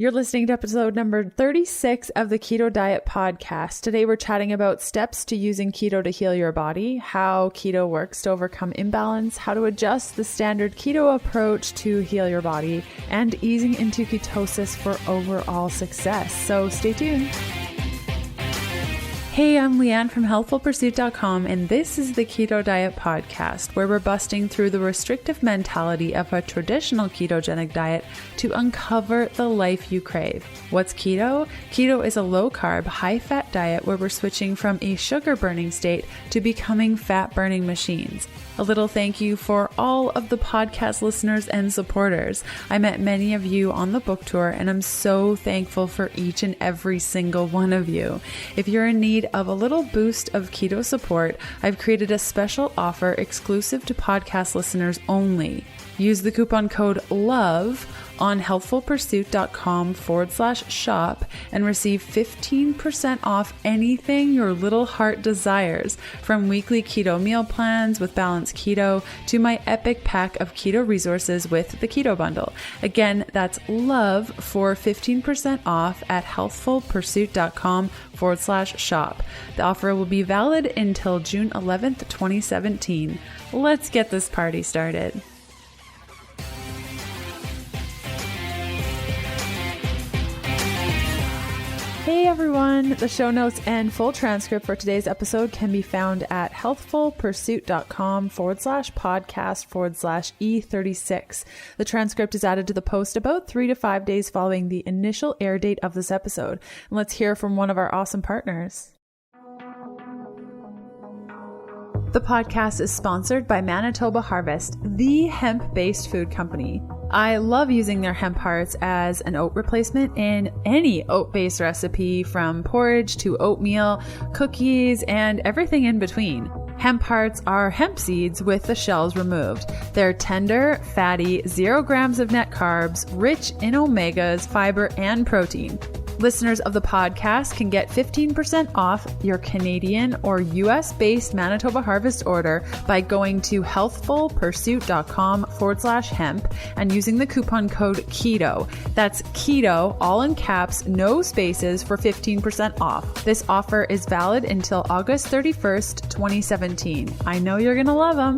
You're listening to episode number 36 of the Keto Diet Podcast. Today we're chatting about steps to using keto to heal your body, how keto works to overcome imbalance, how to adjust the standard keto approach to heal your body, and easing into ketosis for overall success. So stay tuned. Hey, I'm Leanne from HealthfulPursuit.com, and this is the Keto Diet Podcast, where we're busting through the restrictive mentality of a traditional ketogenic diet to uncover the life you crave. What's keto? Keto is a low-carb, high-fat diet where we're switching from a sugar-burning state to becoming fat-burning machines. A little thank you for all of the podcast listeners and supporters. I met many of you on the book tour, and I'm so thankful for each and every single one of you. If you're in need of a little boost of keto support, I've created a special offer exclusive to podcast listeners only. Use the coupon code LOVE on healthfulpursuit.com/shop and receive 15% off anything your little heart desires, from weekly keto meal plans with balanced keto to my epic pack of keto resources with the keto bundle. Again, that's LOVE for 15% off at healthfulpursuit.com/shop. The offer will be valid until June 11th, 2017. Let's get this party started. Hey everyone, the show notes and full transcript for today's episode can be found at healthfulpursuit.com/podcast/E36. The transcript is added to the post about 3 to 5 days following the initial air date of this episode. And let's hear from one of our awesome partners. The podcast is sponsored by Manitoba Harvest, the hemp-based food company. I love using their hemp hearts as an oat replacement in any oat-based recipe, from porridge to oatmeal, cookies, and everything in between. Hemp hearts are hemp seeds with the shells removed. They're tender, fatty, 0 grams of net carbs, rich in omegas, fiber, and protein. Listeners of the podcast can get 15% off your Canadian or US-based Manitoba Harvest order by going to healthfulpursuit.com/hemp and using the coupon code KETO. That's KETO, all in caps, no spaces, for 15% off. This offer is valid until August 31st, 2017. I know you're going to love them.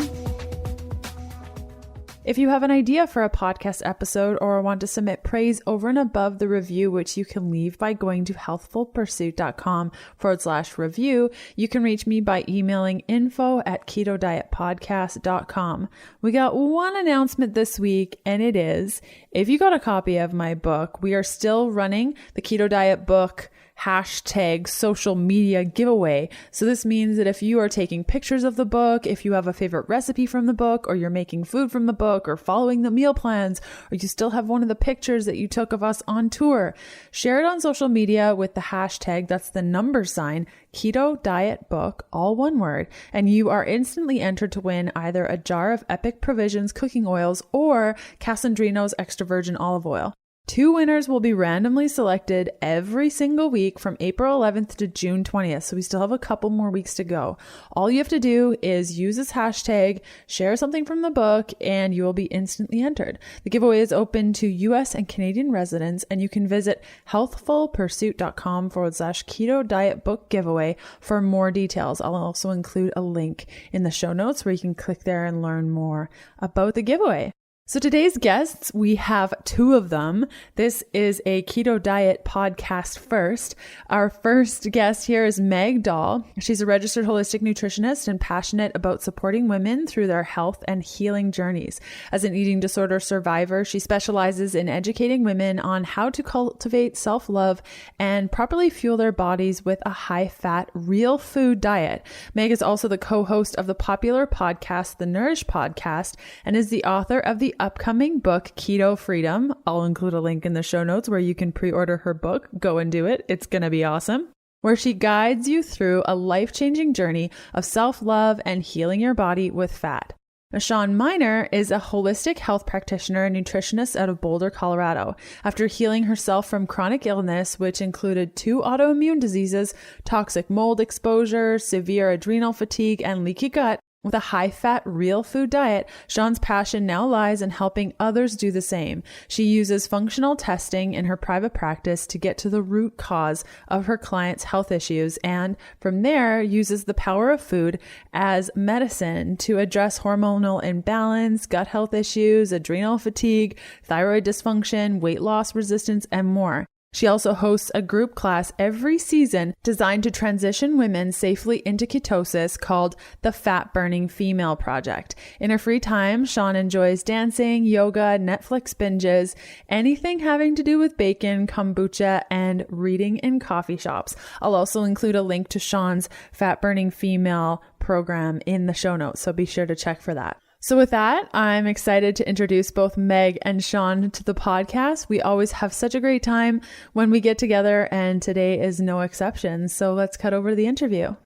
If you have an idea for a podcast episode or want to submit praise over and above the review, which you can leave by going to healthfulpursuit.com/review, you can reach me by emailing info@ketodietpodcast.com. We got one announcement this week, and it is, if you got a copy of my book, we are still running the Keto Diet book hashtag social media giveaway. So this means that if you are taking pictures of the book, if you have a favorite recipe from the book, or you're making food from the book, or following the meal plans, or you still have one of the pictures that you took of us on tour, share it on social media with the hashtag, that's the number sign, Keto Diet Book, all one word, and you are instantly entered to win either a jar of Epic Provisions cooking oils or Casandrino's extra virgin olive oil. 2 winners will be randomly selected every single week from April 11th to June 20th. So we still have a couple more weeks to go. All you have to do is use this hashtag, share something from the book, and you will be instantly entered. The giveaway is open to US and Canadian residents, and you can visit healthfulpursuit.com/keto diet book giveaway for more details. I'll also include a link in the show notes where you can click there and learn more about the giveaway. So today's guests, we have 2 of them. This is a Keto Diet podcast first. Our first guest here is Meg Dahl. She's a registered holistic nutritionist and passionate about supporting women through their health and healing journeys. As an eating disorder survivor, she specializes in educating women on how to cultivate self-love and properly fuel their bodies with a high-fat, real food diet. Meg is also the co-host of the popular podcast, The Nourish Podcast, and is the author of the upcoming book, Keto Freedom. I'll include a link in the show notes where you can pre-order her book. Go and do it. It's going to be awesome. Where she guides you through a life-changing journey of self-love and healing your body with fat. Shawn Mynar is a holistic health practitioner and nutritionist out of Boulder, Colorado. After healing herself from chronic illness, which included 2 autoimmune diseases, toxic mold exposure, severe adrenal fatigue, and leaky gut, With a high-fat, real food diet, Shawn's passion now lies in helping others do the same. She uses functional testing in her private practice to get to the root cause of her clients' health issues, and from there uses the power of food as medicine to address hormonal imbalance, gut health issues, adrenal fatigue, thyroid dysfunction, weight loss resistance, and more. She also hosts a group class every season designed to transition women safely into ketosis called the Fat Burning Female Project. In her free time, Shawn enjoys dancing, yoga, Netflix binges, anything having to do with bacon, kombucha, and reading in coffee shops. I'll also include a link to Shawn's Fat Burning Female program in the show notes, so be sure to check for that. So with that, I'm excited to introduce both Meg and Shawn to the podcast. We always have such a great time when we get together, and today is no exception. So let's cut over to the interview.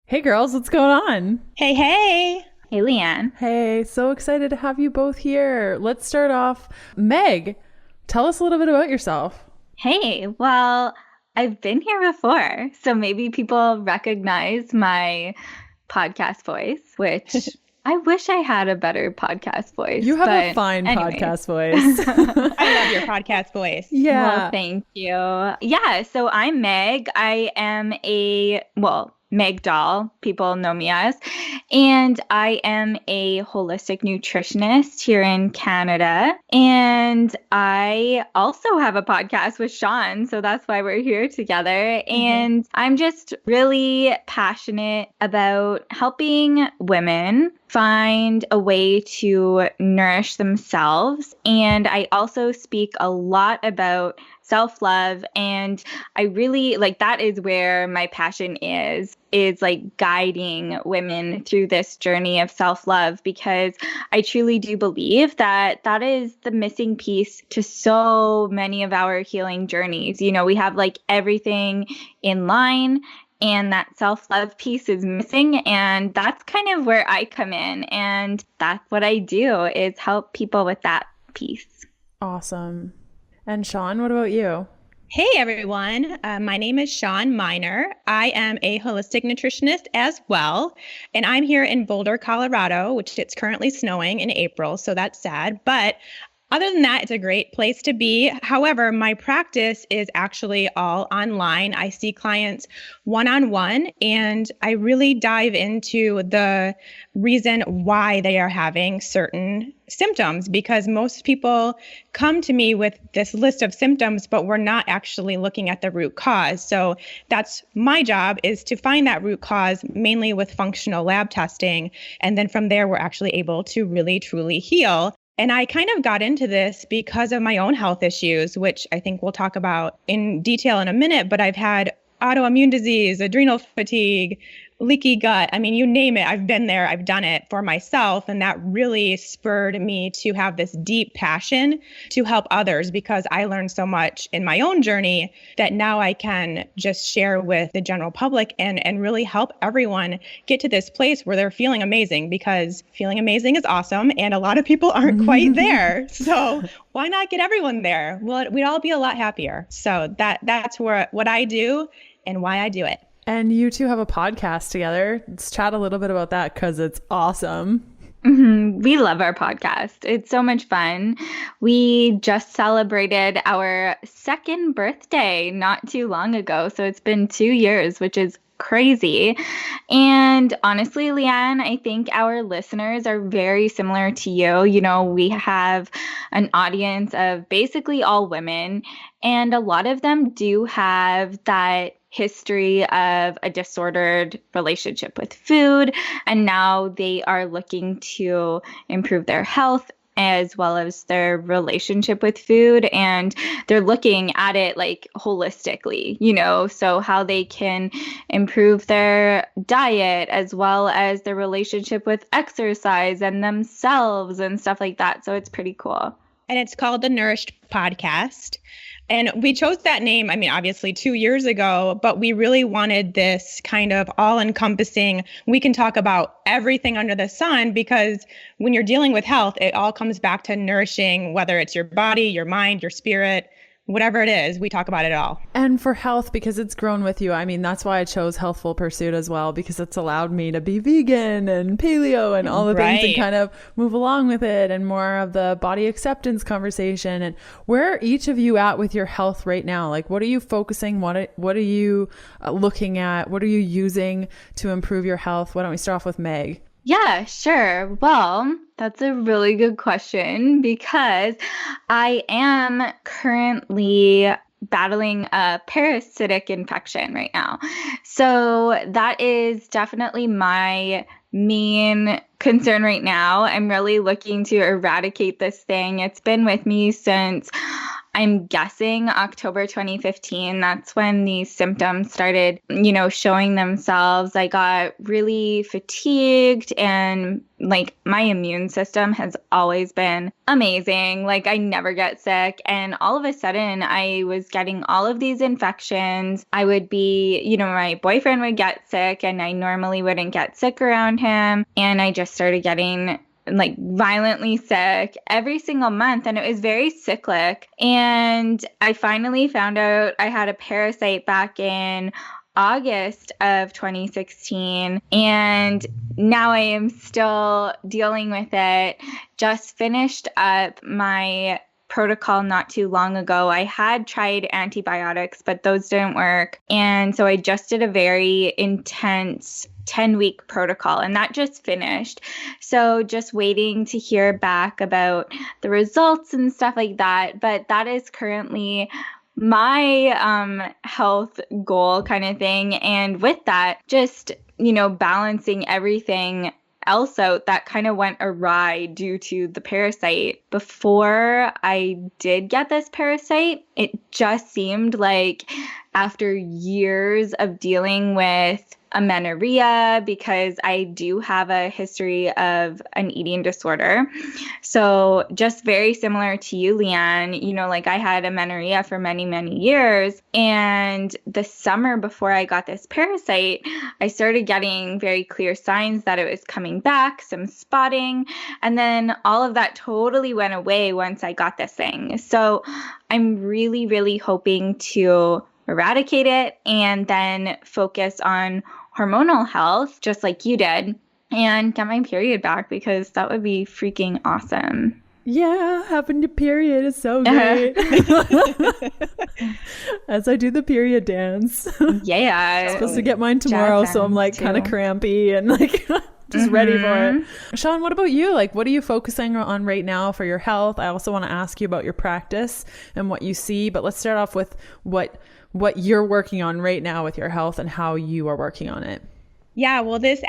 Hey girls, what's going on? Hey. Hey, Leanne. Hey, so excited to have you both here. Let's start off. Meg, tell us a little bit about yourself. Hey, well, I've been here before, so maybe people recognize my podcast voice, which... I wish I had a better podcast voice. You have a fine podcast voice. I love your podcast voice. Yeah. Well, thank you. Yeah, so I'm Meg. I am Meg Doll, people know me as, and I am a holistic nutritionist here in Canada. And I also have a podcast with Shawn, so that's why we're here together. Mm-hmm. And I'm just really passionate about helping women find a way to nourish themselves. And I also speak a lot about self-love, and I really that is where my passion is like guiding women through this journey of self-love, because I truly do believe that that is the missing piece to so many of our healing journeys. You know, we have everything in line, and that self-love piece is missing. And that's kind of where I come in. And that's what I do, is help people with that piece. Awesome. And Shawn, what about you? Hey, everyone. My name is Shawn Mynar. I am a holistic nutritionist as well. And I'm here in Boulder, Colorado, which it's currently snowing in April. So that's sad. But other than that, it's a great place to be. However, my practice is actually all online. I see clients one-on-one, and I really dive into the reason why they are having certain symptoms, because most people come to me with this list of symptoms, but we're not actually looking at the root cause. So that's my job, is to find that root cause, mainly with functional lab testing. And then from there, we're actually able to really, truly heal. And I kind of got into this because of my own health issues, which I think we'll talk about in detail in a minute, but I've had autoimmune disease, adrenal fatigue, leaky gut. I mean, you name it. I've been there. I've done it for myself. And that really spurred me to have this deep passion to help others, because I learned so much in my own journey that now I can just share with the general public and really help everyone get to this place where they're feeling amazing, because feeling amazing is awesome. And a lot of people aren't quite there. So why not get everyone there? Well, we'd all be a lot happier. So that's what I do and why I do it. And you two have a podcast together. Let's chat a little bit about that, because it's awesome. Mm-hmm. We love our podcast. It's so much fun. We just celebrated our second birthday not too long ago. So it's been 2 years, which is crazy. And honestly, Leanne, I think our listeners are very similar to you. You know, we have an audience of basically all women, and a lot of them do have that history of a disordered relationship with food, and now they are looking to improve their health as well as their relationship with food, and they're looking at it holistically, so how they can improve their diet as well as their relationship with exercise and themselves and stuff like that. So it's pretty cool. And it's called the Nourished Podcast. And we chose that name, obviously 2 years ago, but we really wanted this kind of all-encompassing, we can talk about everything under the sun, because when you're dealing with health, it all comes back to nourishing, whether it's your body, your mind, your spirit, whatever it is, we talk about it all. And for health, because it's grown with you, I mean, that's why I chose Healthful Pursuit as well, because it's allowed me to be vegan and paleo and all the things and kind of move along with it, and more of the body acceptance conversation. And where are each of you at with your health right now? Like, what are you focusing? What are you looking at? What are you using to improve your health? Why don't we start off with Meg? Yeah, sure. Well, that's a really good question because I am currently battling a parasitic infection right now. So that is definitely my main concern right now. I'm really looking to eradicate this thing. It's been with me since, I'm guessing, October 2015. That's when these symptoms started, showing themselves. I got really fatigued, and like my immune system has always been amazing. Like I never get sick. And all of a sudden I was getting all of these infections. I would be, my boyfriend would get sick and I normally wouldn't get sick around him. And I just started getting like violently sick every single month, and it was very cyclic. And I finally found out I had a parasite back in August of 2016, and now I am still dealing with it. Just finished up my protocol not too long ago. I had tried antibiotics, but those didn't work. And so I just did a very intense 10-week protocol, and that just finished. So just waiting to hear back about the results and stuff like that. But that is currently my health goal kind of thing. And with that, just, balancing everything else out that kind of went awry due to the parasite. Before I did get this parasite, it just seemed like after years of dealing with amenorrhea, because I do have a history of an eating disorder. So just very similar to you, Leanne, like I had amenorrhea for many, many years. And the summer before I got this parasite, I started getting very clear signs that it was coming back, some spotting. And then all of that totally went away once I got this thing. So I'm really, really hoping to eradicate it and then focus on hormonal health, just like you did, and get my period back, because that would be freaking awesome. Yeah, having your period is so great. As I do the period dance. Yeah. I'm supposed to get mine tomorrow, so I'm like kind of crampy and like just ready for it. Shawn, what about you? Like, what are you focusing on right now for your health? I also want to ask you about your practice and what you see, but let's start off with what you're working on right now with your health and how you are working on it. Yeah, well, this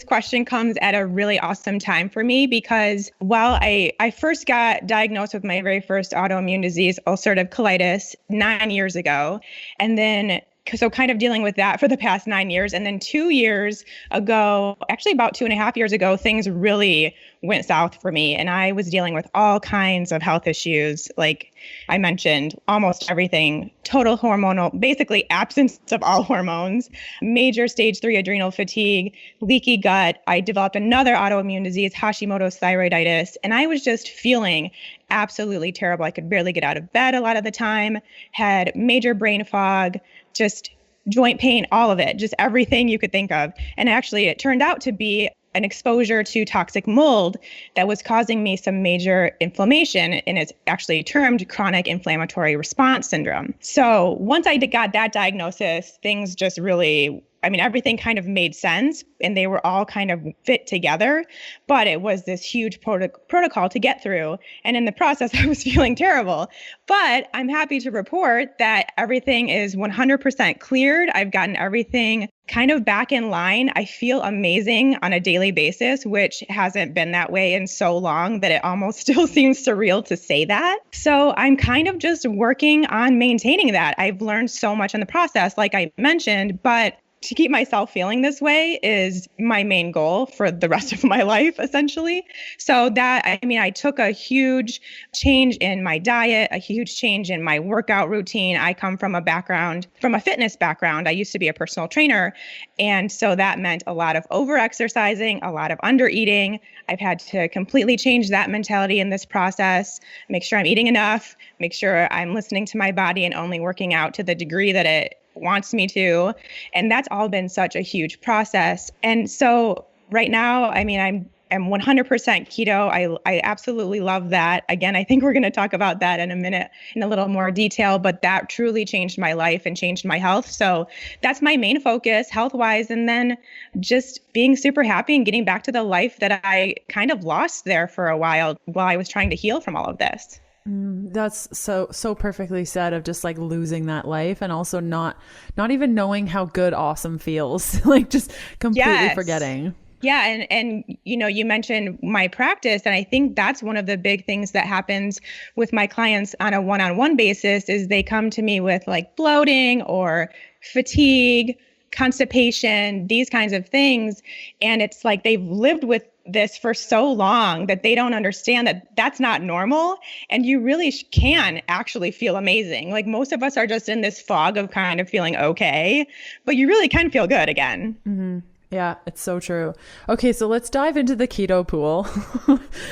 question comes at a really awesome time for me, because while I first got diagnosed with my very first autoimmune disease, ulcerative colitis, 9 years ago, and then so kind of dealing with that for the past 9 years. And then 2 years ago, actually about 2.5 years ago, things really went south for me. And I was dealing with all kinds of health issues. Like I mentioned, almost everything, total hormonal, basically absence of all hormones, major stage 3 adrenal fatigue, leaky gut. I developed another autoimmune disease, Hashimoto's thyroiditis. And I was just feeling absolutely terrible. I could barely get out of bed a lot of the time, had major brain fog, just joint pain, all of it, just everything you could think of. And actually, it turned out to be an exposure to toxic mold that was causing me some major inflammation, and it's actually termed chronic inflammatory response syndrome. So once I got that diagnosis, things just really, everything kind of made sense, and they were all kind of fit together, but it was this huge protocol to get through. And in the process, I was feeling terrible, but I'm happy to report that everything is 100% cleared. I've gotten everything kind of back in line. I feel amazing on a daily basis, which hasn't been that way in so long that it almost still seems surreal to say that. So I'm kind of just working on maintaining that. I've learned so much in the process, like I mentioned, but to keep myself feeling this way is my main goal for the rest of my life, essentially. So I took a huge change in my diet, a huge change in my workout routine. I come from a fitness background. I used to be a personal trainer. And so that meant a lot of over-exercising, a lot of under-eating. I've had to completely change that mentality in this process, make sure I'm eating enough, make sure I'm listening to my body and only working out to the degree that it wants me to. And that's all been such a huge process. And so right now, I'm 100% keto. I absolutely love that. Again, I think we're going to talk about that in a minute in a little more detail, but that truly changed my life and changed my health. So that's my main focus health-wise. And then just being super happy and getting back to the life that I kind of lost there for a while I was trying to heal from all of this. That's so perfectly said, of just like losing that life and also not even knowing how good awesome feels, like just completely forgetting. Yeah. And you mentioned my practice, and I think that's one of the big things that happens with my clients on a one-on-one basis is they come to me with like bloating or fatigue, constipation, these kinds of things. And it's like they've lived with this for so long that they don't understand that that's not normal. And you really can actually feel amazing. Like most of us are just in this fog of kind of feeling okay, but you really can feel good again. Mm-hmm. Yeah, it's so true. Okay, so let's dive into the keto pool.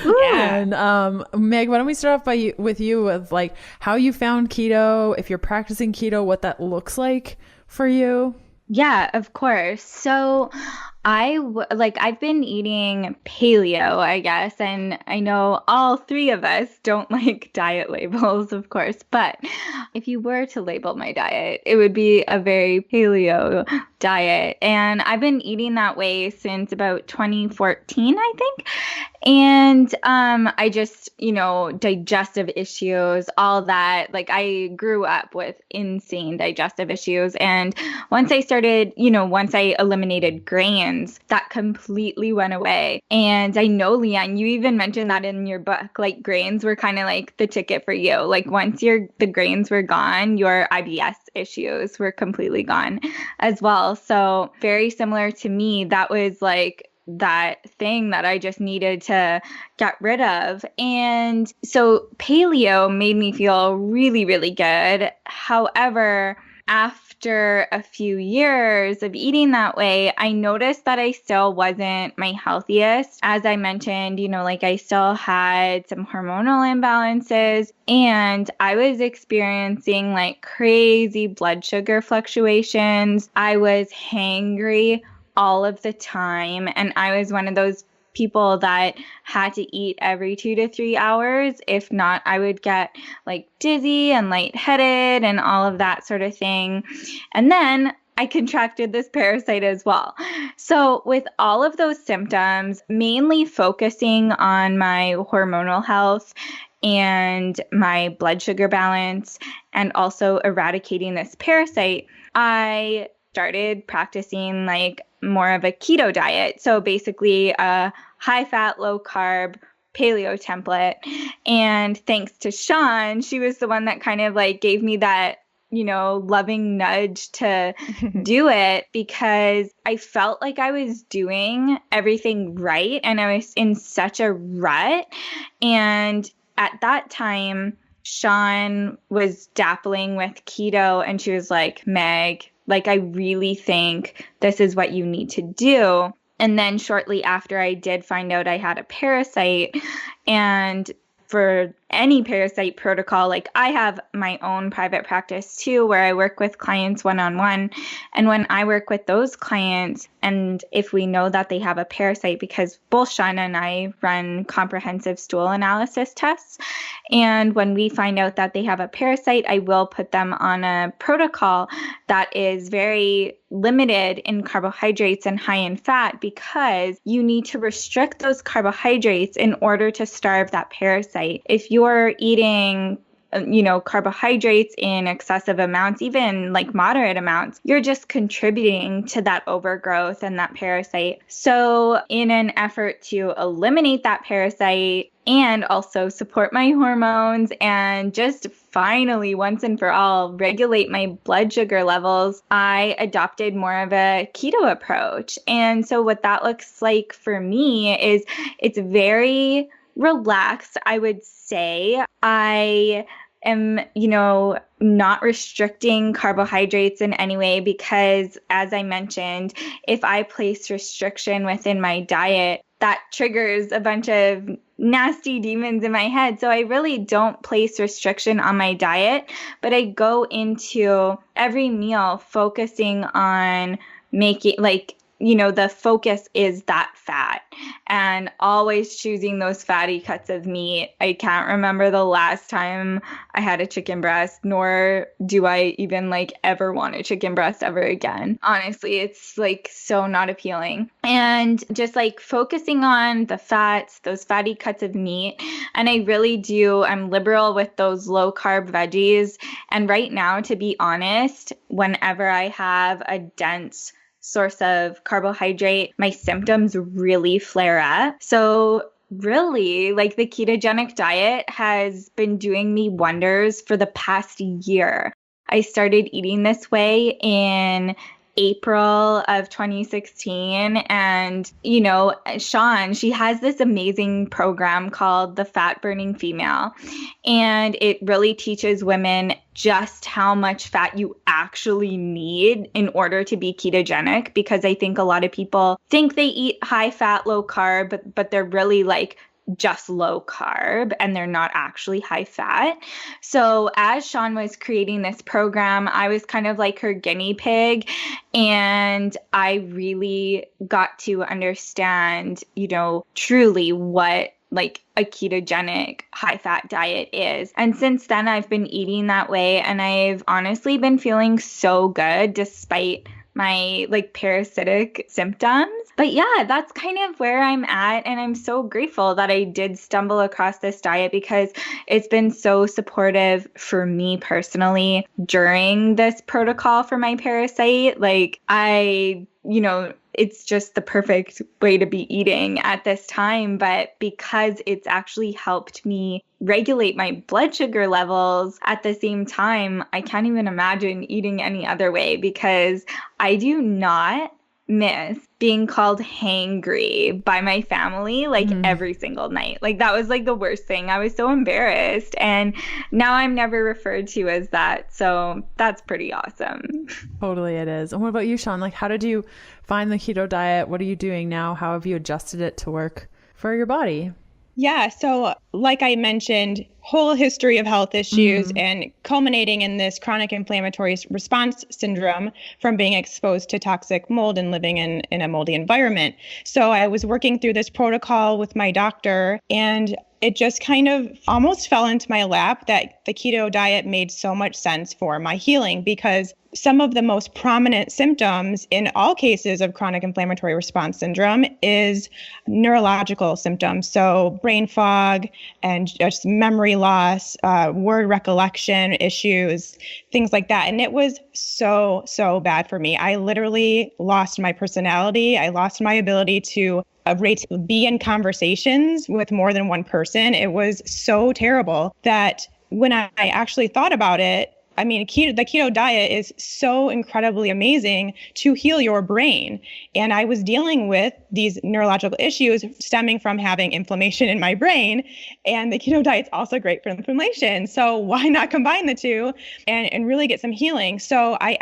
Yeah. And Meg, why don't we start off with you with like how you found keto, if you're practicing keto, what that looks like for you? Yeah, of course. So I've been eating paleo, I guess, and I know all three of us don't like diet labels, of course, but if you were to label my diet, it would be a very paleo diet. And I've been eating that way since about 2014, I think. And I just, digestive issues, all that, like I grew up with insane digestive issues. And once I eliminated grains, that completely went away. And I know, Leanne, you even mentioned that in your book, like grains were kind of like the ticket for you. Like once the grains were gone, your IBS issues were completely gone as well. So very similar to me, that was like that thing that I just needed to get rid of. And so paleo made me feel really, really good. However, after a few years of eating that way, I noticed that I still wasn't my healthiest. As I mentioned, I still had some hormonal imbalances, and I was experiencing like crazy blood sugar fluctuations. I was hangry all of the time, and I was one of those people that had to eat every 2 to 3 hours. If not, I would get like dizzy and lightheaded and all of that sort of thing. And then I contracted this parasite as well. So with all of those symptoms, mainly focusing on my hormonal health and my blood sugar balance, and also eradicating this parasite, I started practicing like more of a keto diet. So basically a high fat, low carb paleo template. And thanks to Shawn, she was the one that kind of like gave me that, loving nudge to do it, because I felt like I was doing everything right and I was in such a rut. And at that time, Shawn was dabbling with keto, and she was like, Meg, like, I really think this is what you need to do. And then shortly after, I did find out I had a parasite. And for any parasite protocol, like I have my own private practice too, where I work with clients one-on-one. And when I work with those clients, and if we know that they have a parasite, because both Shawn and I run comprehensive stool analysis tests, and when we find out that they have a parasite, I will put them on a protocol that is very limited in carbohydrates and high in fat, because you need to restrict those carbohydrates in order to starve that parasite. If you're eating carbohydrates in excessive amounts, even like moderate amounts, you're just contributing to that overgrowth and that parasite. So in an effort to eliminate that parasite, and also support my hormones and just finally, once and for all, regulate my blood sugar levels, I adopted more of a keto approach. And so what that looks like for me is it's very relaxed, I would say. I am, not restricting carbohydrates in any way because, as I mentioned, if I place restriction within my diet, that triggers a bunch of nasty demons in my head. So I really don't place restriction on my diet, but I go into every meal focusing on making the focus is that fat and always choosing those fatty cuts of meat. I can't remember the last time I had a chicken breast, nor do I even ever want a chicken breast ever again. Honestly, it's so not appealing. And just focusing on the fats, those fatty cuts of meat. And I really do, I'm liberal with those low carb veggies. And right now, to be honest, whenever I have a dense source of carbohydrate, my symptoms really flare up. So really, the ketogenic diet has been doing me wonders for the past year. I started eating this way in April of 2016. And, Shawn, she has this amazing program called the Fat Burning Female. And it really teaches women just how much fat you actually need in order to be ketogenic. Because I think a lot of people think they eat high fat, low carb, but they're really just low carb and they're not actually high fat. So as Shawn was creating this program, I was kind of like her guinea pig, and I really got to understand, truly what a ketogenic high fat diet is. And since then I've been eating that way, and I've honestly been feeling so good despite my parasitic symptoms. But yeah, that's kind of where I'm at. And I'm so grateful that I did stumble across this diet because it's been so supportive for me personally during this protocol for my parasite. It's just the perfect way to be eating at this time. But because it's actually helped me regulate my blood sugar levels at the same time, I can't even imagine eating any other way, because I do not miss being called hangry by my family every single night. That was the worst thing. I was so embarrassed, and now I'm never referred to as that. So that's pretty awesome. Totally, it is. And what about you, Shawn? How did you find the keto diet? What are you doing now? How have you adjusted it to work for your body? Yeah. So like I mentioned, whole history of health issues and culminating in this chronic inflammatory response syndrome from being exposed to toxic mold and living in a moldy environment. So I was working through this protocol with my doctor, and it just kind of almost fell into my lap that the keto diet made so much sense for my healing, because some of the most prominent symptoms in all cases of chronic inflammatory response syndrome is neurological symptoms. So brain fog and just memory loss, word recollection issues, things like that. And it was so bad for me. I literally lost my personality. I lost my ability to be in conversations with more than one person. It was so terrible that when I actually thought about it, I mean, the keto diet is so incredibly amazing to heal your brain. And I was dealing with these neurological issues stemming from having inflammation in my brain. And the keto diet's also great for inflammation. So why not combine the two and really get some healing? So I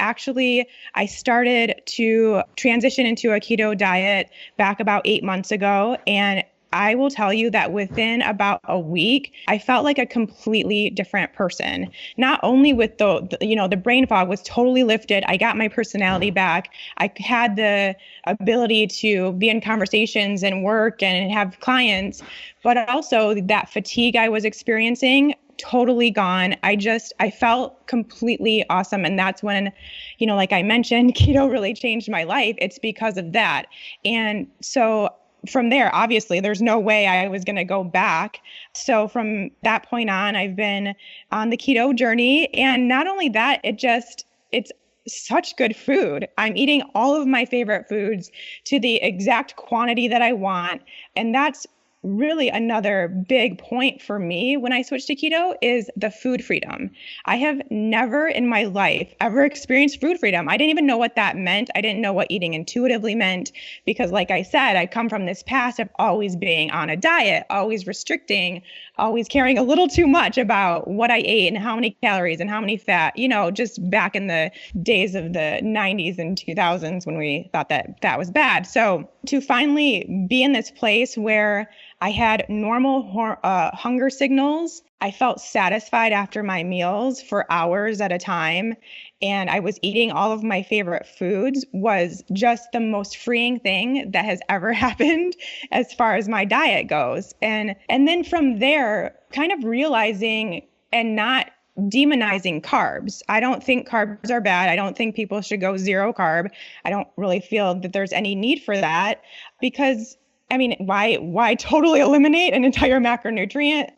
started to transition into a keto diet back about 8 months ago. And I will tell you that within about a week, I felt like a completely different person. Not only with the brain fog was totally lifted. I got my personality back. I had the ability to be in conversations and work and have clients, but also that fatigue I was experiencing, totally gone. I felt completely awesome. And that's when, like I mentioned, keto really changed my life. It's because of that. And so from there, obviously, there's no way I was going to go back. So from that point on, I've been on the keto journey. And not only that, it's such good food. I'm eating all of my favorite foods to the exact quantity that I want. And that's really another big point for me when I switched to keto is the food freedom. I have never in my life ever experienced food freedom. I didn't even know what that meant. I didn't know what eating intuitively meant because, like I said, I come from this past of always being on a diet, always restricting, always caring a little too much about what I ate and how many calories and how many fat, just back in the days of the 90s and 2000s when we thought that fat was bad. So to finally be in this place where I had normal hunger signals, I felt satisfied after my meals for hours at a time, and I was eating all of my favorite foods was just the most freeing thing that has ever happened as far as my diet goes. And then from there, kind of realizing and not demonizing carbs. I don't think carbs are bad. I don't think people should go zero carb. I don't really feel that there's any need for that because why totally eliminate an entire macronutrient?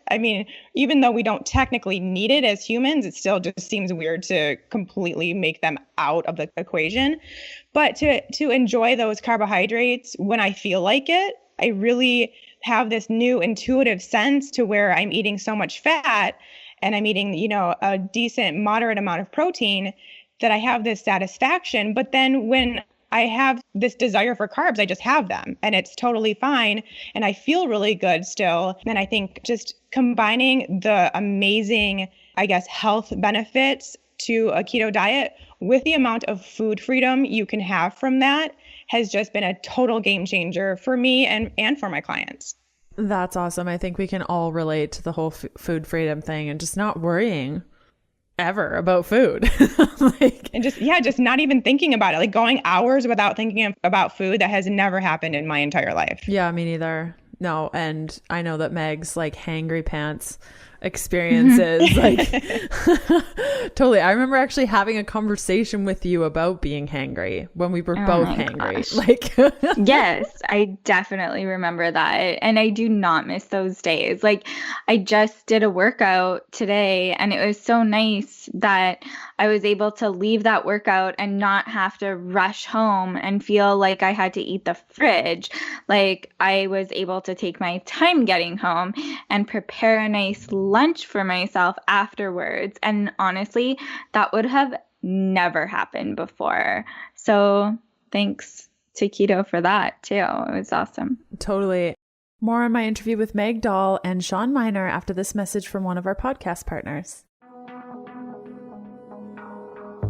Even though we don't technically need it as humans, it still just seems weird to completely make them out of the equation. But to enjoy those carbohydrates when I feel like it, I really have this new intuitive sense to where I'm eating so much fat and I'm eating, a decent, moderate amount of protein that I have this satisfaction. But then when I have this desire for carbs, I just have them and it's totally fine. And I feel really good still. And I think just combining the amazing, health benefits to a keto diet with the amount of food freedom you can have from that has just been a total game changer for me and for my clients. That's awesome. I think we can all relate to the whole food freedom thing and just not worrying ever about food. Just not even thinking about it, like going hours without thinking about food. That has never happened in my entire life. Yeah, me neither. No. And I know that Meg's like hangry pants experiences, totally. I remember actually having a conversation with you about being hangry when we were both hangry. Yes, I definitely remember that. And I do not miss those days. I just did a workout today and it was so nice that I was able to leave that workout and not have to rush home and feel like I had to eat the fridge. I was able to take my time getting home and prepare a nice lunch for myself afterwards. And honestly, that would have never happened before. So thanks to keto for that too. It was awesome. Totally. More on my interview with Meg Dahl and Shawn Mynar after this message from one of our podcast partners.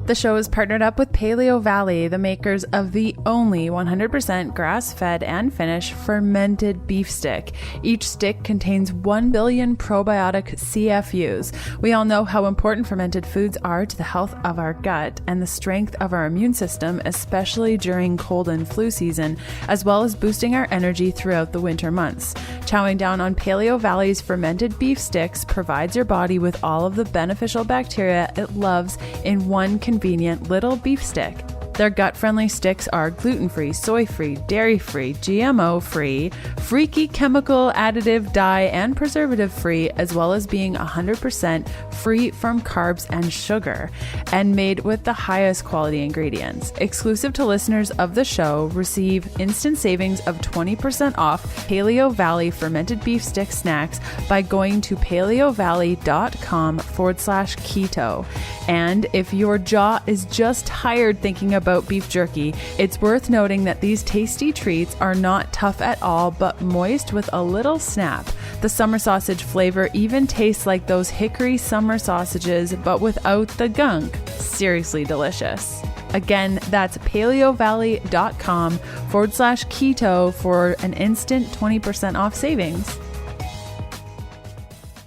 The show is partnered up with Paleo Valley, the makers of the only 100% grass-fed and finished fermented beef stick. Each stick contains 1 billion probiotic CFUs. We all know how important fermented foods are to the health of our gut and the strength of our immune system, especially during cold and flu season, as well as boosting our energy throughout the winter months. Chowing down on Paleo Valley's fermented beef sticks provides your body with all of the beneficial bacteria it loves in one convenient little beef stick. Their gut-friendly sticks are gluten-free, soy-free, dairy-free, GMO-free, freaky chemical additive, dye, and preservative-free, as well as being 100% free from carbs and sugar, and made with the highest quality ingredients. Exclusive to listeners of the show, receive instant savings of 20% off Paleo Valley fermented beef stick snacks by going to paleovalley.com/keto. And if your jaw is just tired thinking about beef jerky, it's worth noting that these tasty treats are not tough at all, but moist with a little snap. The summer sausage flavor even tastes like those hickory summer sausages, but without the gunk. Seriously delicious. Again, that's paleovalley.com/keto for an instant 20% off savings.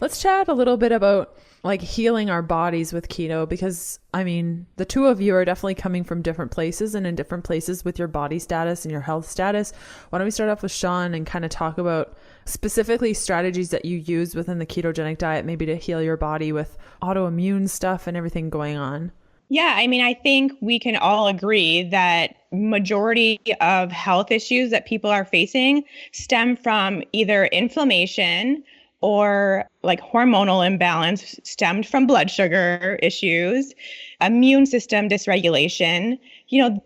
Let's chat a little bit about healing our bodies with keto, because the two of you are definitely coming from different places and in different places with your body status and your health status. Why don't we start off with Shawn and kind of talk about specifically strategies that you use within the ketogenic diet, maybe to heal your body with autoimmune stuff and everything going on? Yeah, I think we can all agree that majority of health issues that people are facing stem from either inflammation or hormonal imbalance stemmed from blood sugar issues, immune system dysregulation,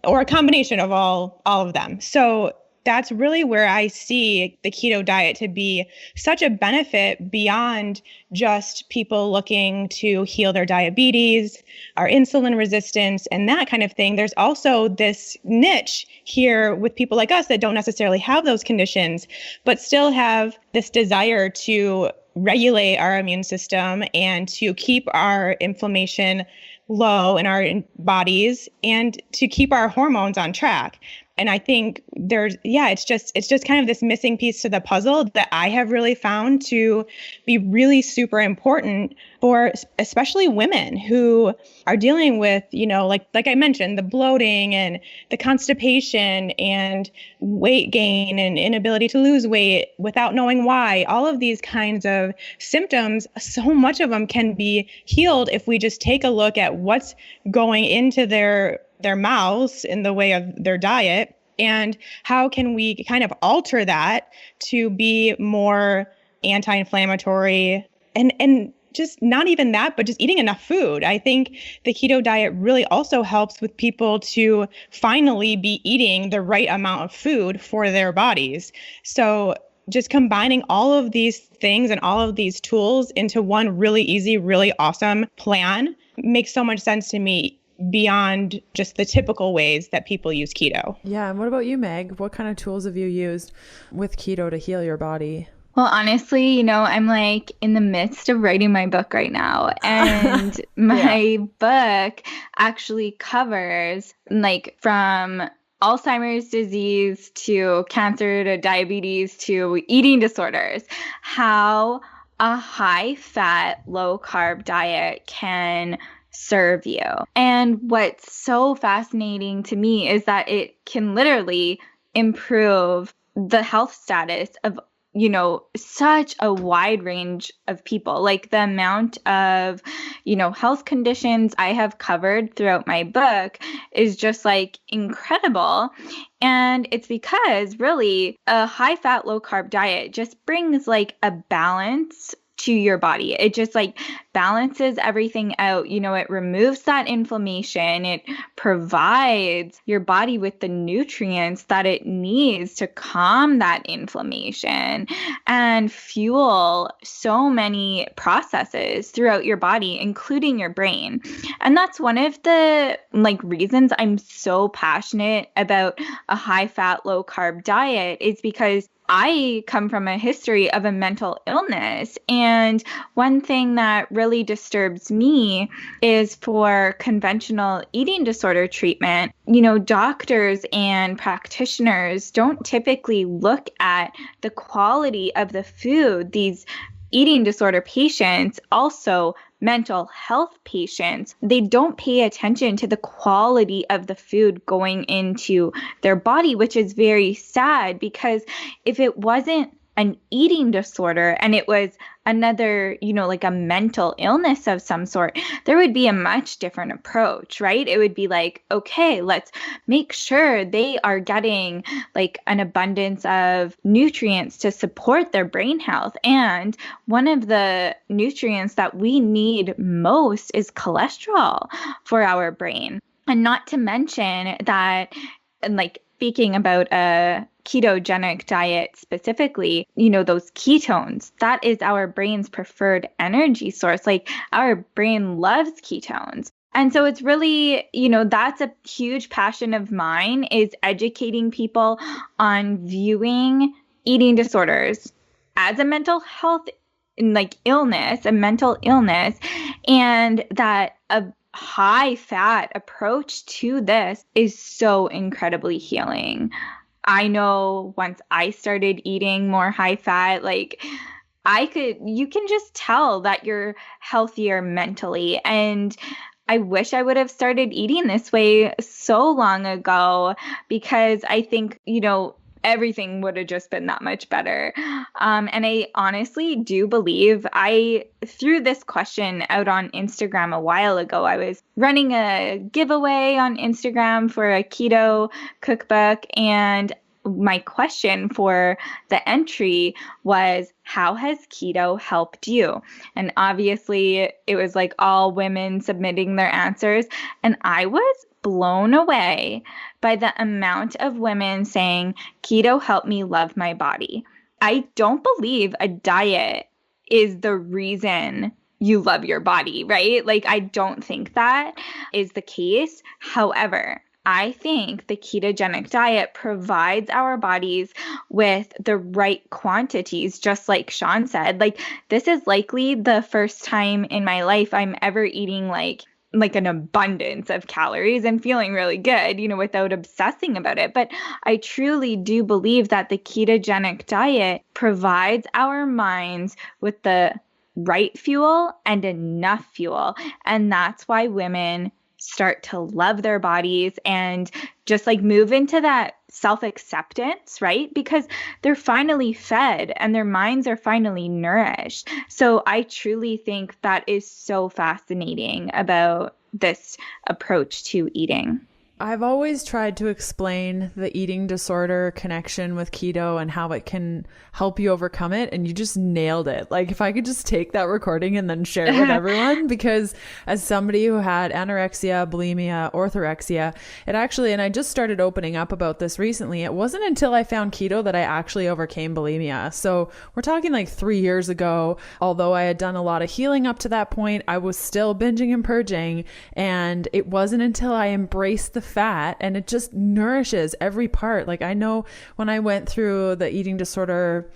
or a combination of all of them. So that's really where I see the keto diet to be such a benefit beyond just people looking to heal their diabetes, our insulin resistance, and that kind of thing. There's also this niche here with people like us that don't necessarily have those conditions, but still have this desire to regulate our immune system and to keep our inflammation low in our bodies and to keep our hormones on track. And I think it's just kind of this missing piece to the puzzle that I have really found to be really super important for especially women who are dealing with, like I mentioned, the bloating and the constipation and weight gain and inability to lose weight without knowing why. All of these kinds of symptoms, so much of them can be healed if we just take a look at what's going into their mouths in the way of their diet, and how can we kind of alter that to be more anti-inflammatory and just not even that, but just eating enough food. I think the keto diet really also helps with people to finally be eating the right amount of food for their bodies. So just combining all of these things and all of these tools into one really easy, really awesome plan makes so much sense to me beyond just the typical ways that people use keto. Yeah. And what about you, Meg? What kind of tools have you used with keto to heal your body? Well, honestly, I'm like in the midst of writing my book right now. And my book actually covers like from Alzheimer's disease to cancer to diabetes to eating disorders, how a high-fat, low-carb diet can serve you. And what's so fascinating to me is that it can literally improve the health status of such a wide range of people. Like the amount of, health conditions I have covered throughout my book is just like incredible. And it's because really a high fat, low carb diet just brings like a balance to your body. It just like balances everything out. It removes that inflammation. It provides your body with the nutrients that it needs to calm that inflammation and fuel so many processes throughout your body, including your brain. And that's one of the reasons I'm so passionate about a high fat, low carb diet is because I come from a history of a mental illness. And one thing that really disturbs me is for conventional eating disorder treatment, doctors and practitioners don't typically look at the quality of the food these eating disorder patients, also mental health patients, they don't pay attention to the quality of the food going into their body, which is very sad because if it wasn't an eating disorder and it was another, like a mental illness of some sort, there would be a much different approach, right? It would be like, okay, let's make sure they are getting like an abundance of nutrients to support their brain health. And one of the nutrients that we need most is cholesterol for our brain. And not to mention that, speaking about a ketogenic diet specifically, those ketones, that is our brain's preferred energy source. Like our brain loves ketones. And so it's really, that's a huge passion of mine is educating people on viewing eating disorders as a mental health illness, a mental illness, and that a high fat approach to this is so incredibly healing. I know once I started eating more high fat, you can just tell that you're healthier mentally. And I wish I would have started eating this way so long ago because I think, everything would have just been that much better. And I honestly do believe I threw this question out on Instagram a while ago. I was running a giveaway on Instagram for a keto cookbook, and my question for the entry was, how has keto helped you? And obviously it was like all women submitting their answers. And I was blown away by the amount of women saying, keto helped me love my body. I don't believe a diet is the reason you love your body, right? Like, I don't think that is the case. However, I think the ketogenic diet provides our bodies with the right quantities, just like Shawn said. Like, this is likely the first time in my life I'm ever eating like an abundance of calories and feeling really good, without obsessing about it. But I truly do believe that the ketogenic diet provides our minds with the right fuel and enough fuel. And that's why women start to love their bodies and just like move into that self-acceptance, right? Because they're finally fed and their minds are finally nourished. So I truly think that is so fascinating about this approach to eating. I've always tried to explain the eating disorder connection with keto and how it can help you overcome it. And you just nailed it. Like, if I could just take that recording and then share it with everyone, because as somebody who had anorexia, bulimia, orthorexia, it actually, and I just started opening up about this recently, it wasn't until I found keto that I actually overcame bulimia. So we're talking like 3 years ago. Although I had done a lot of healing up to that point, I was still binging and purging. And it wasn't until I embraced the fat, and it just nourishes every part. Like, I know when I went through the eating disorder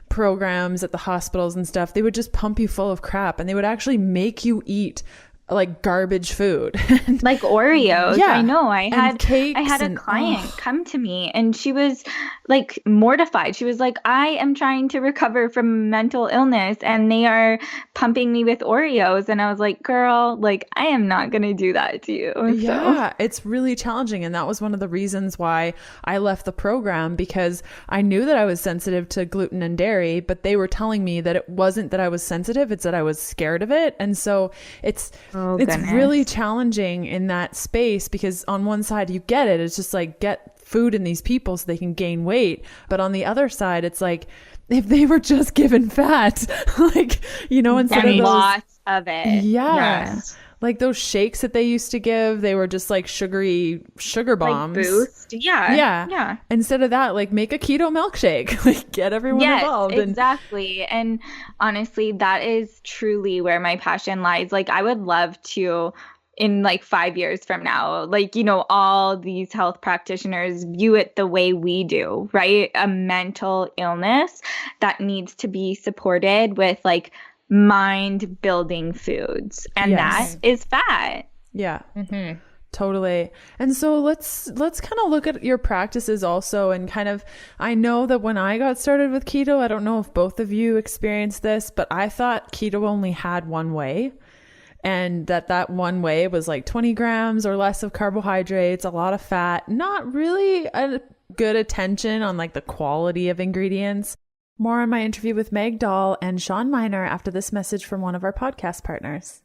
programs at the hospitals and stuff, they would just pump you full of crap, and they would actually make you eat like garbage food. Like Oreos. Yeah. I know. I had a and, client come to me and she was like mortified. She was like, I am trying to recover from mental illness and they are pumping me with Oreos. And I was like, girl, like, I am not going to do that to you. Yeah, it's really challenging. And that was one of the reasons why I left the program, because I knew that I was sensitive to gluten and dairy, but they were telling me that it wasn't that I was sensitive, it's that I was scared of it. And so it's really challenging in that space, because on one side you get it. It's just like, get food in these people so they can gain weight. But on the other side, it's like, if they were just given fat, like, instead of lots of it. Yeah. Yes. Like those shakes that they used to give, they were just like sugary sugar bombs. Like Boost. Yeah. Instead of that, like, make a keto milkshake. Like, get everyone involved. Exactly. And honestly, that is truly where my passion lies. Like, I would love to, in like 5 years from now, like, all these health practitioners view it the way we do, right? A mental illness that needs to be supported with like mind building foods, and that is fat. Yeah. Mm-hmm. Totally. And so let's kind of look at your practices also, and kind of, I know that when I got started with keto, I don't know if both of you experienced this, but I thought keto only had one way, and that one way was like 20 grams or less of carbohydrates, a lot of fat, not really a good attention on like the quality of ingredients. More on my interview with Meg Dahl and Shawn Mynar after this message from one of our podcast partners.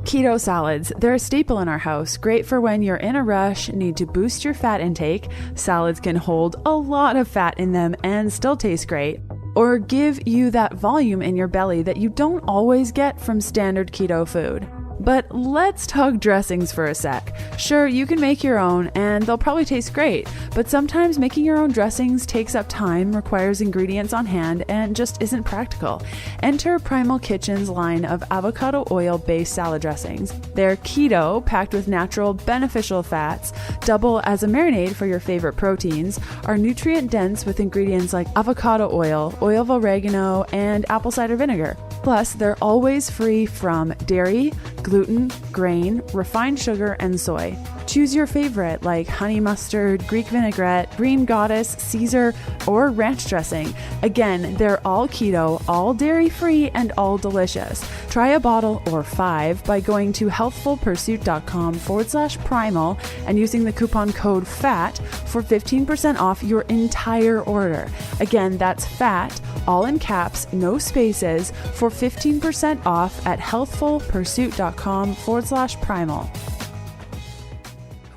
Keto salads. They're a staple in our house. Great for when you're in a rush, need to boost your fat intake. Salads can hold a lot of fat in them and still taste great, or give you that volume in your belly that you don't always get from standard keto food. But let's talk dressings for a sec. Sure, you can make your own and they'll probably taste great, but sometimes making your own dressings takes up time, requires ingredients on hand, and just isn't practical. Enter Primal Kitchen's line of avocado oil-based salad dressings. They're keto, packed with natural, beneficial fats, double as a marinade for your favorite proteins, are nutrient-dense with ingredients like avocado oil of oregano, and apple cider vinegar. Plus, they're always free from dairy, gluten, grain, refined sugar, and soy. Choose your favorite like honey mustard, Greek vinaigrette, green goddess, Caesar, or ranch dressing. Again, they're all keto, all dairy-free, and all delicious. Try a bottle or 5 by going to healthfulpursuit.com/primal and using the coupon code FAT for 15% off your entire order. Again, that's FAT, all in caps, no spaces, for 15% off at healthfulpursuit.com/primal.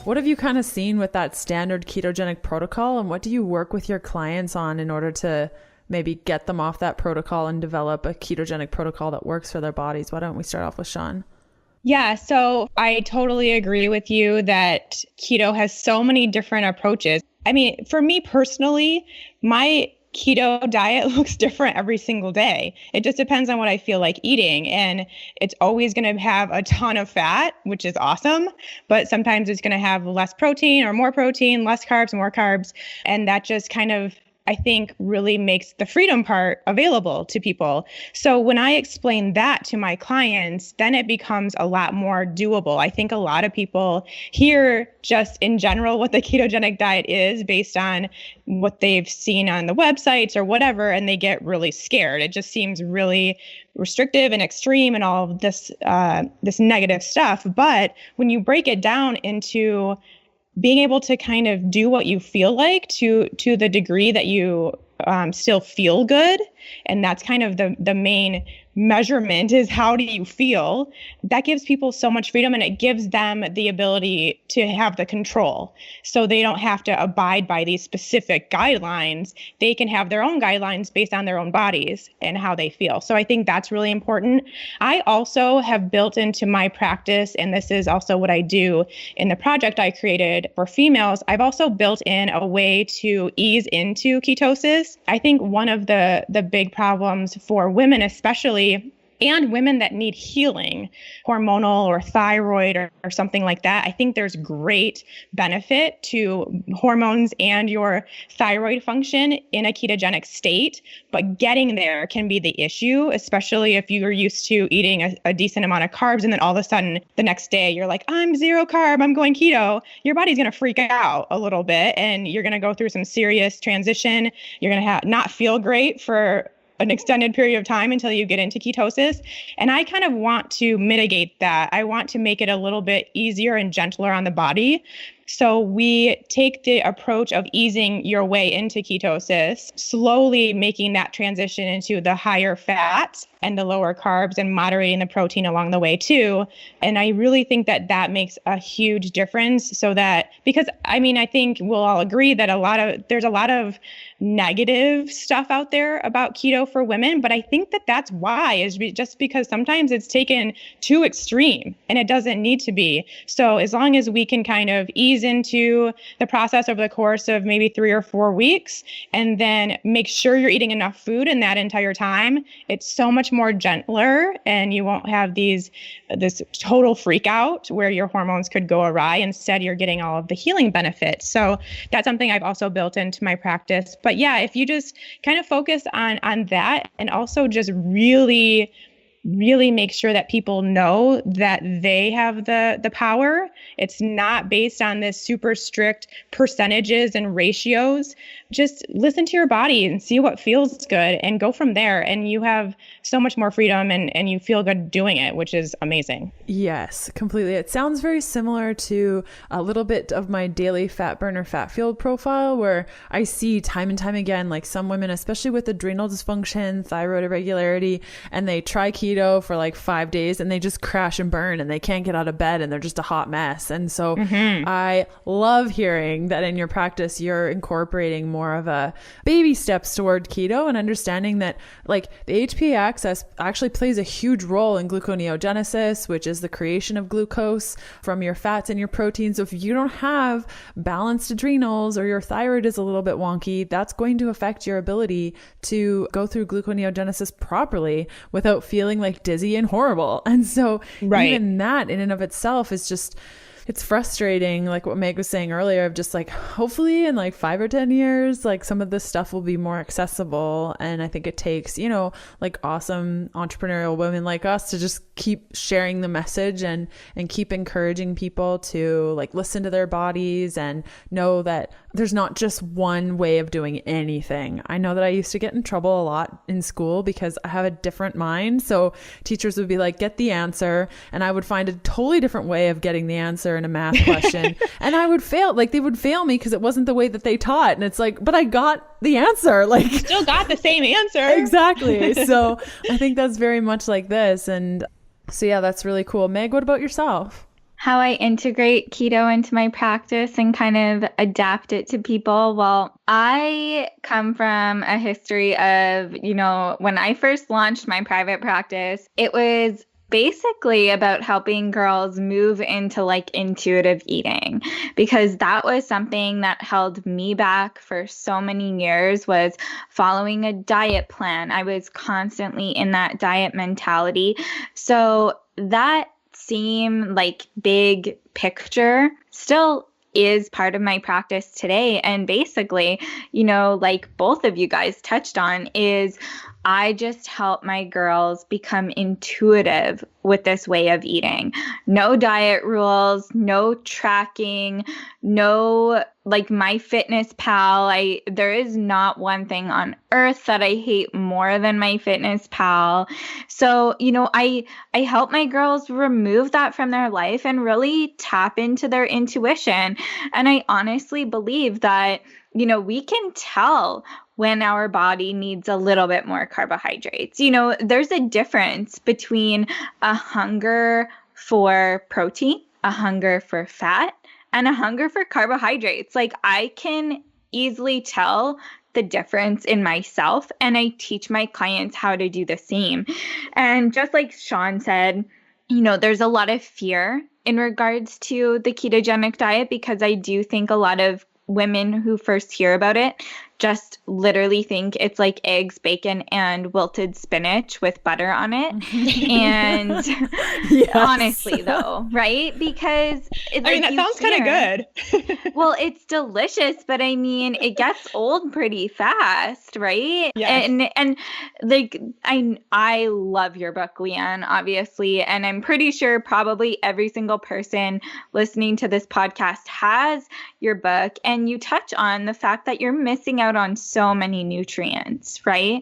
What have you kind of seen with that standard ketogenic protocol, and what do you work with your clients on in order to maybe get them off that protocol and develop a ketogenic protocol that works for their bodies? Why don't we start off with Shawn? Yeah, so I totally agree with you that keto has so many different approaches. I mean, for me personally, my keto diet looks different every single day. It just depends on what I feel like eating. And it's always going to have a ton of fat, which is awesome. But sometimes it's going to have less protein or more protein, less carbs, more carbs. And that just kind of, I think, really makes the freedom part available to people. So when I explain that to my clients, then it becomes a lot more doable. I think a lot of people hear just in general what the ketogenic diet is based on what they've seen on the websites or whatever, and they get really scared. It just seems really restrictive and extreme and all of this negative stuff. But when you break it down into being able to kind of do what you feel like to the degree that you still feel good, and that's kind of the main measurement is how do you feel, that gives people so much freedom, and it gives them the ability to have the control. So they don't have to abide by these specific guidelines. They can have their own guidelines based on their own bodies and how they feel. So I think that's really important. I also have built into my practice, and this is also what I do in the project I created for females, I've also built in a way to ease into ketosis. I think one of the big problems for women especially, and women that need healing, hormonal or thyroid or something like that, I think there's great benefit to hormones and your thyroid function in a ketogenic state. But getting there can be the issue, especially if you're used to eating a decent amount of carbs and then all of a sudden the next day you're like, I'm zero carb, I'm going keto. Your body's going to freak out a little bit and you're going to go through some serious transition. You're going to not feel great for an extended period of time until you get into ketosis. And I kind of want to mitigate that. I want to make it a little bit easier and gentler on the body. So we take the approach of easing your way into ketosis, slowly making that transition into the higher fats and the lower carbs and moderating the protein along the way too. And I really think that that makes a huge difference so that, because I mean, I think we'll all agree that there's a lot of negative stuff out there about keto for women, but I think that that's why is just because sometimes it's taken too extreme and it doesn't need to be. So as long as we can kind of ease into the process over the course of maybe 3 or 4 weeks, and then make sure you're eating enough food in that entire time, it's so much more gentler and you won't have this total freak out where your hormones could go awry. Instead, you're getting all of the healing benefits. So that's something I've also built into my practice. But yeah, if you just kind of focus on that and also just really make sure that people know that they have the power. It's not based on this super strict percentages and ratios. Just listen to your body and see what feels good and go from there. And you have so much more freedom and you feel good doing it, which is amazing. Yes, completely. It sounds very similar to a little bit of my daily fat burner fat field profile, where I see time and time again, like some women, especially with adrenal dysfunction, thyroid irregularity, and they try keto for like 5 days and they just crash and burn and they can't get out of bed and they're just a hot mess. And so I love hearing that in your practice, you're incorporating more of a baby steps toward keto and understanding that like the HPA axis actually plays a huge role in gluconeogenesis, which is the creation of glucose from your fats and your proteins. So if you don't have balanced adrenals or your thyroid is a little bit wonky, that's going to affect your ability to go through gluconeogenesis properly without feeling like dizzy and horrible. And so even that in and of itself is just, it's frustrating, like what Meg was saying earlier, of just like, hopefully in like 5 or 10 years, like some of this stuff will be more accessible. And I think it takes, you know, like awesome entrepreneurial women like us to just keep sharing the message and keep encouraging people to like listen to their bodies and know that there's not just one way of doing anything. I know that I used to get in trouble a lot in school because I have a different mind. So teachers would be like, get the answer. And I would find a totally different way of getting the answer in a math question. And I would fail, like they would fail me because it wasn't the way that they taught. And it's like, but I got the answer. Like you still got the same answer. Exactly. So I think that's very much like this. And so yeah, that's really cool. Meg, what about yourself? How I integrate keto into my practice and kind of adapt it to people. Well, I come from a history of, you know, when I first launched my private practice, it was basically about helping girls move into like intuitive eating, because that was something that held me back for so many years, was following a diet plan. I was constantly in that diet mentality. So that same like big picture still is part of my practice today. And basically, like both of you guys touched on, is I just help my girls become intuitive with this way of eating. No diet rules, no tracking, no like MyFitnessPal. There is not one thing on earth that I hate more than MyFitnessPal. So, I help my girls remove that from their life and really tap into their intuition. And I honestly believe that, we can tell when our body needs a little bit more carbohydrates. There's a difference between a hunger for protein, a hunger for fat, and a hunger for carbohydrates. Like, I can easily tell the difference in myself, and I teach my clients how to do the same. And just like Shawn said, there's a lot of fear in regards to the ketogenic diet, because I do think a lot of women who first hear about it just literally think it's like eggs, bacon, and wilted spinach with butter on it. And Yes. honestly, though, right? Because that sounds kind of good. Well, it's delicious, but I mean, it gets old pretty fast, right? Yes. And like, I love your book, Leanne, obviously, and I'm pretty sure probably every single person listening to this podcast has your book, and you touch on the fact that you're missing out on so many nutrients, right?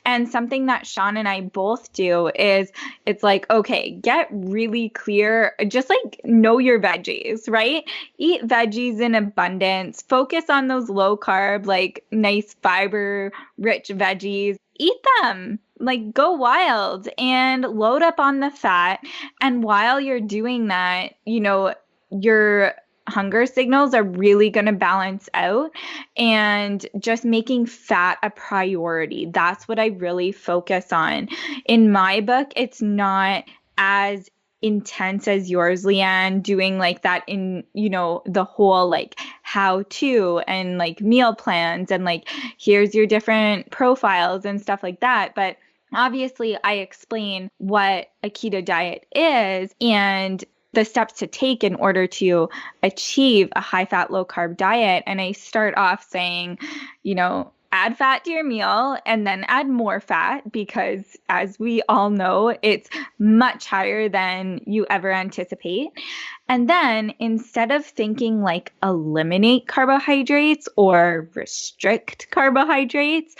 And something that Shawn and I both do is, it's like, okay, get really clear, just like know your veggies, right? Eat veggies in abundance, focus on those low carb, like nice fiber rich veggies, eat them. Like, go wild and load up on the fat. And while you're doing that, your hunger signals are really going to balance out, and just making fat a priority. That's what I really focus on. In my book, it's not as intense as yours, Leanne, doing like that in, the whole like how to and like meal plans and like here's your different profiles and stuff like that. But obviously I explain what a keto diet is and the steps to take in order to achieve a high fat, low carb diet. And I start off saying, add fat to your meal and then add more fat, because as we all know, it's much higher than you ever anticipate. And then instead of thinking like eliminate carbohydrates or restrict carbohydrates,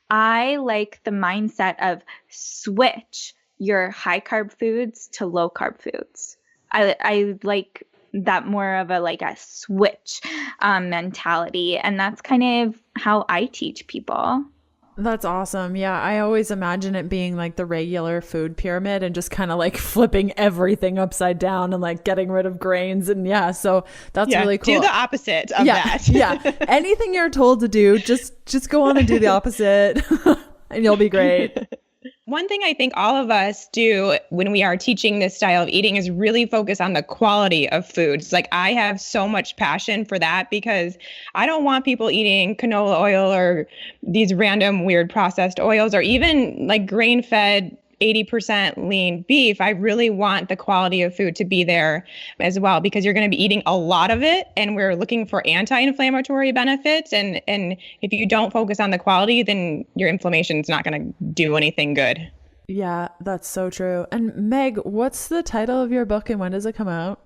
I like the mindset of switch your high carb foods to low carb foods. I like that more of a switch mentality. And that's kind of how I teach people. That's awesome. Yeah. I always imagine it being like the regular food pyramid and just kind of like flipping everything upside down and like getting rid of grains. And yeah, so that's really cool. Do the opposite of that. Yeah. Anything you're told to do, just go on and do the opposite and you'll be great. One thing I think all of us do when we are teaching this style of eating is really focus on the quality of foods. Like, I have so much passion for that, because I don't want people eating canola oil or these random weird processed oils, or even like grain-fed 80% lean beef. I really want the quality of food to be there as well, because you're going to be eating a lot of it, and we're looking for anti-inflammatory benefits. And if you don't focus on the quality, then your inflammation is not going to do anything good. Yeah, that's so true. And Meg, what's the title of your book and when does it come out?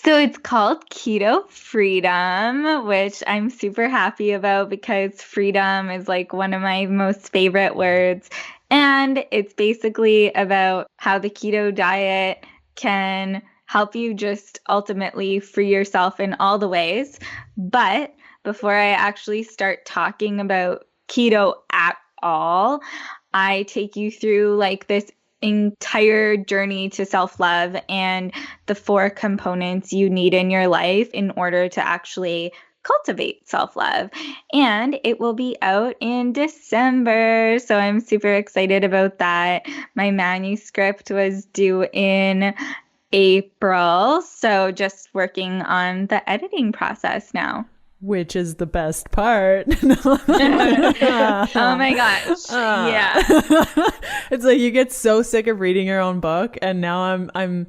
So it's called Keto Freedom, which I'm super happy about, because freedom is like one of my most favorite words. And it's basically about how the keto diet can help you just ultimately free yourself in all the ways. But before I actually start talking about keto at all, I take you through like this entire journey to self-love and the 4 components you need in your life in order to actually cultivate self-love. And it will be out in December. So I'm super excited about that. My manuscript was due in April. So just working on the editing process now. Which is the best part. Oh my gosh. Yeah. It's like you get so sick of reading your own book, and now I'm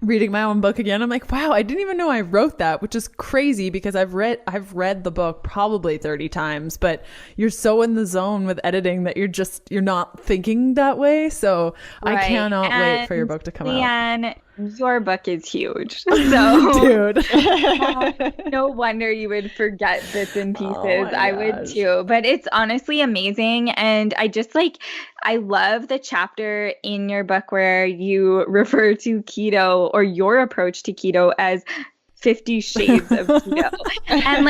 reading my own book again. I'm like, wow, I didn't even know I wrote that, which is crazy because I've read the book probably 30 times, but you're so in the zone with editing that you're not thinking that way. So right. I cannot wait for your book to come out. Your book is huge. So dude. No wonder you would forget bits and pieces. I would too. But it's honestly amazing. And I love the chapter in your book where you refer to keto or your approach to keto as 50 shades of keto. And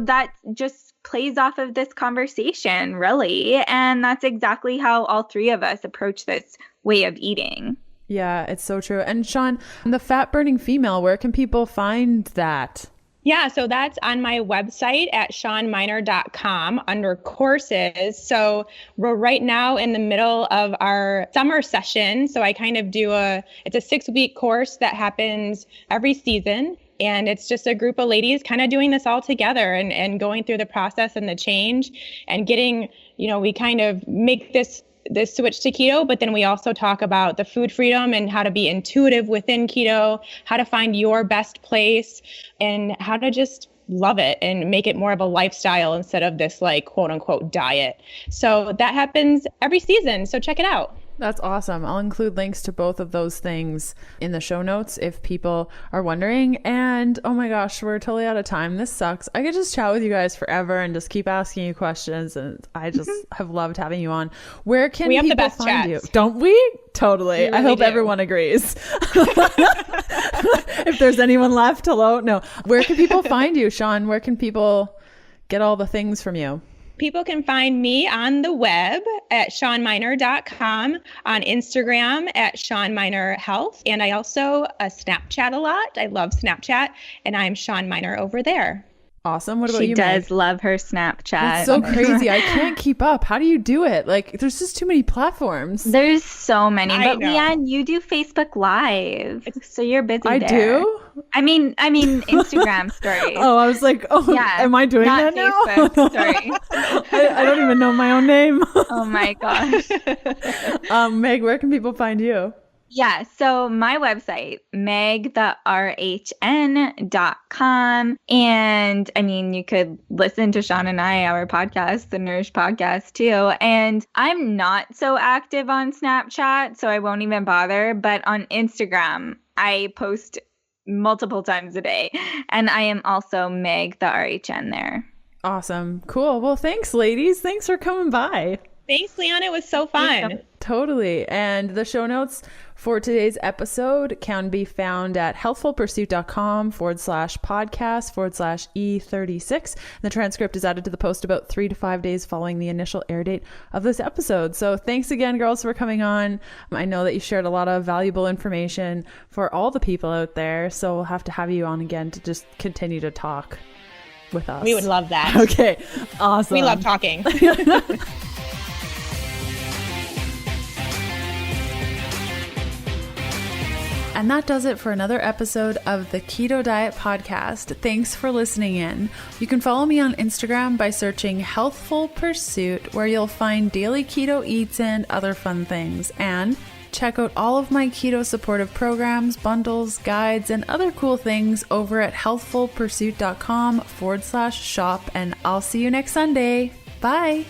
that just plays off of this conversation, really. And that's exactly how all three of us approach this way of eating. Yeah, it's so true. And Shawn, the fat burning female, where can people find that? Yeah, so that's on my website at shawnmynar.com under courses. So we're right now in the middle of our summer session. So I kind of it's a 6-week course that happens every season. And it's just a group of ladies kind of doing this all together and going through the process and the change and getting, we kind of make this switch to keto, but then we also talk about the food freedom and how to be intuitive within keto, how to find your best place, and how to just love it and make it more of a lifestyle instead of this quote unquote diet. So that happens every season. So check it out. That's awesome. I'll include links to both of those things in the show notes if people are wondering. And oh my gosh, we're totally out of time. This sucks. I could just chat with you guys forever and just keep asking you questions. And I just have loved having you on. Where can we have people the best find chats. you? Don't we? Totally. We really I hope do. everyone agrees. If there's anyone left, hello. No. Where can people find you, Shawn? Where can people get all the things from you? People can find me on the web at shawnmynar.com, on Instagram at shawnmynarhealth, and I also Snapchat a lot. I love Snapchat, and I'm Shawn Mynar over there. Awesome. What about you? She does love her Snapchat. It's so crazy. I can't keep up. How do you do it? There's just too many platforms. There's so many. But know. Leanne, you do Facebook Live, so you're busy I there. do? I mean Instagram stories. Oh, I was like, yeah, am I doing that Facebook, now? Sorry. I don't even know my own name. Oh my gosh. Meg, where can people find you? Yeah, so my website, megtherhn.com. And you could listen to Shawn and I, our podcast, the Nourish Podcast too. And I'm not so active on Snapchat, so I won't even bother. But on Instagram, I post multiple times a day. And I am also Meg the RHN there. Awesome. Cool. Well, thanks, ladies. Thanks for coming by. Thanks, Leanne. It was so fun. Totally. And the show notes for today's episode can be found at healthfulpursuit.com/podcast/E36. The transcript is added to the post about 3 to 5 days following the initial air date of this episode. So thanks again, girls, for coming on. I know that you shared a lot of valuable information for all the people out there. So we'll have to have you on again to just continue to talk with us. We would love that. Okay. Awesome. We love talking. And that does it for another episode of the Keto Diet Podcast. Thanks for listening in. You can follow me on Instagram by searching Healthful Pursuit, where you'll find daily keto eats and other fun things. And check out all of my keto supportive programs, bundles, guides, and other cool things over at healthfulpursuit.com/shop. And I'll see you next Sunday. Bye.